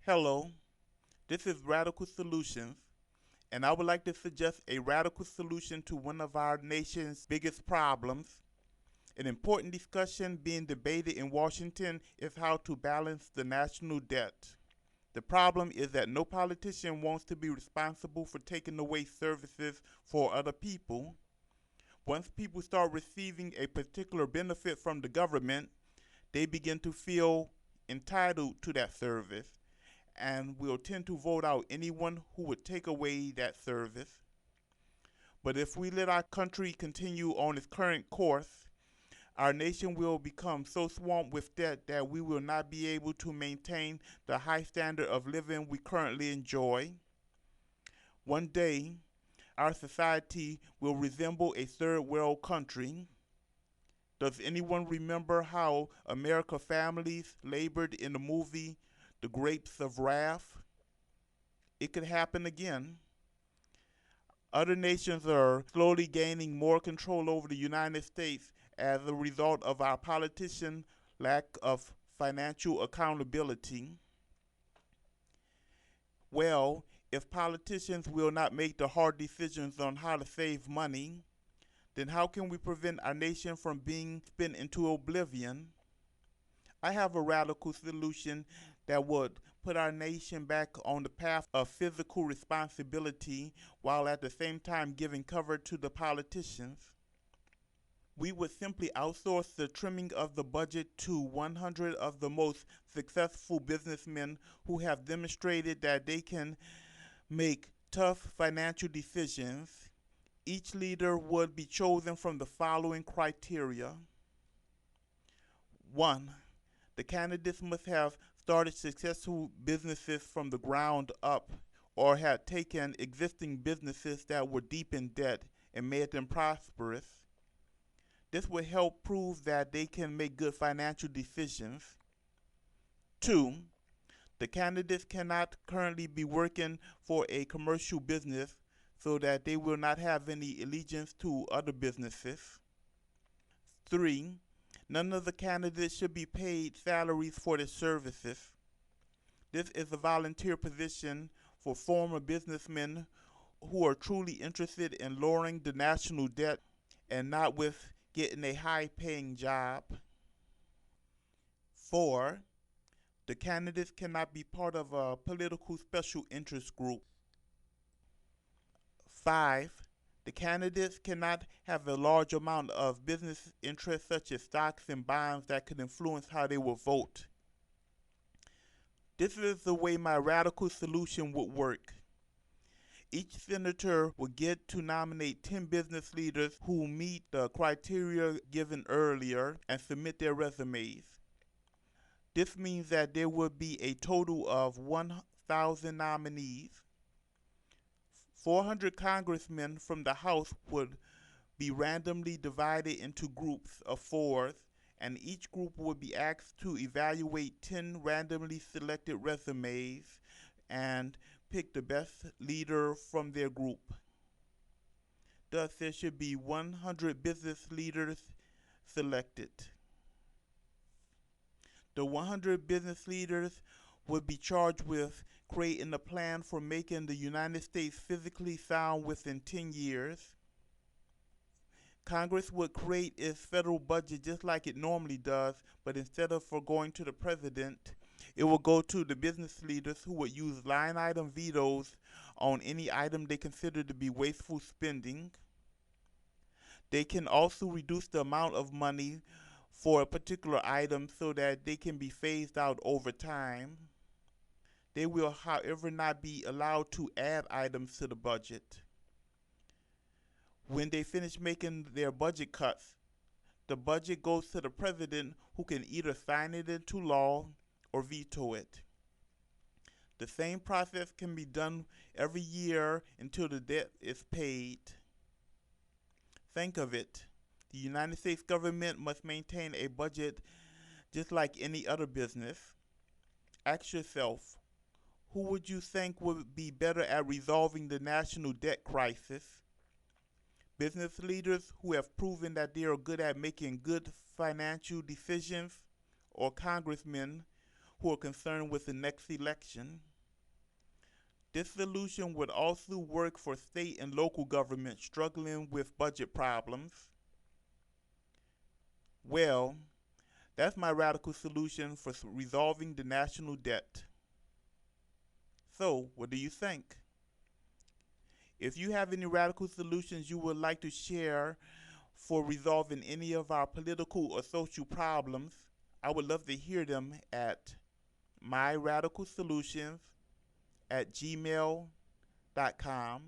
Hello, this is Radical Solutions, and I would like to suggest a radical solution to one of our nation's biggest problems. An important discussion being debated in Washington is how to balance the national debt. The problem is that no politician wants to be responsible for taking away services for other people. Once people start receiving a particular benefit from the government, they begin to feel entitled to that service and will tend to vote out anyone who would take away that service. But if we let our country continue on its current course, our nation will become so swamped with debt that we will not be able to maintain the high standard of living we currently enjoy. One day, our society will resemble a third world country. Does anyone remember how American families labored in the movie The Grapes of Wrath? It could happen again. Other nations are slowly gaining more control over the United States as a result of our politicians' lack of financial accountability. Well, if politicians will not make the hard decisions on how to save money, then how can we prevent our nation from being spent into oblivion? I have a radical solution that would put our nation back on the path of fiscal responsibility while at the same time giving cover to the politicians. We would simply outsource the trimming of the budget to 100 of the most successful businessmen who have demonstrated that they can make tough financial decisions. Each leader would be chosen from the following criteria. 1. The candidates must have started successful businesses from the ground up or had taken existing businesses that were deep in debt and made them prosperous. This would help prove that they can make good financial decisions. 2. The candidates cannot currently be working for a commercial business so that they will not have any allegiance to other businesses. 3. None of the candidates should be paid salaries for their services. This is a volunteer position for former businessmen who are truly interested in lowering the national debt and not with getting a high paying job. 4. The candidates cannot be part of a political special interest group. 5. The candidates cannot have a large amount of business interests such as stocks and bonds that could influence how they will vote. This is the way my radical solution would work. Each senator would get to nominate 10 business leaders who meet the criteria given earlier and submit their resumes. This means that there would be a total of 1,000 nominees. 400 congressmen from the House would be randomly divided into groups of fours, and each group would be asked to evaluate 10 randomly selected resumes and pick the best leader from their group. Thus, there should be 100 business leaders selected. The 100 business leaders would be charged with creating a plan for making the United States physically sound within 10 years. Congress would create its federal budget just like it normally does, but instead of for going to the president, it will go to the business leaders who would use line item vetoes on any item they consider to be wasteful spending. They can also reduce the amount of money for a particular item so that they can be phased out over time. They will, however, not be allowed to add items to the budget. When they finish making their budget cuts, the budget goes to the president who can either sign it into law or veto it. The same process can be done every year until the debt is paid. Think of it. The United States government must maintain a budget just like any other business. Ask yourself, who would you think would be better at resolving the national debt crisis? Business leaders who have proven that they are good at making good financial decisions, or congressmen who are concerned with the next election. This solution would also work for state and local governments struggling with budget problems. Well, that's my radical solution for resolving the national debt. So, what do you think? If you have any radical solutions you would like to share for resolving any of our political or social problems, I would love to hear them at myradicalsolutions@gmail.com.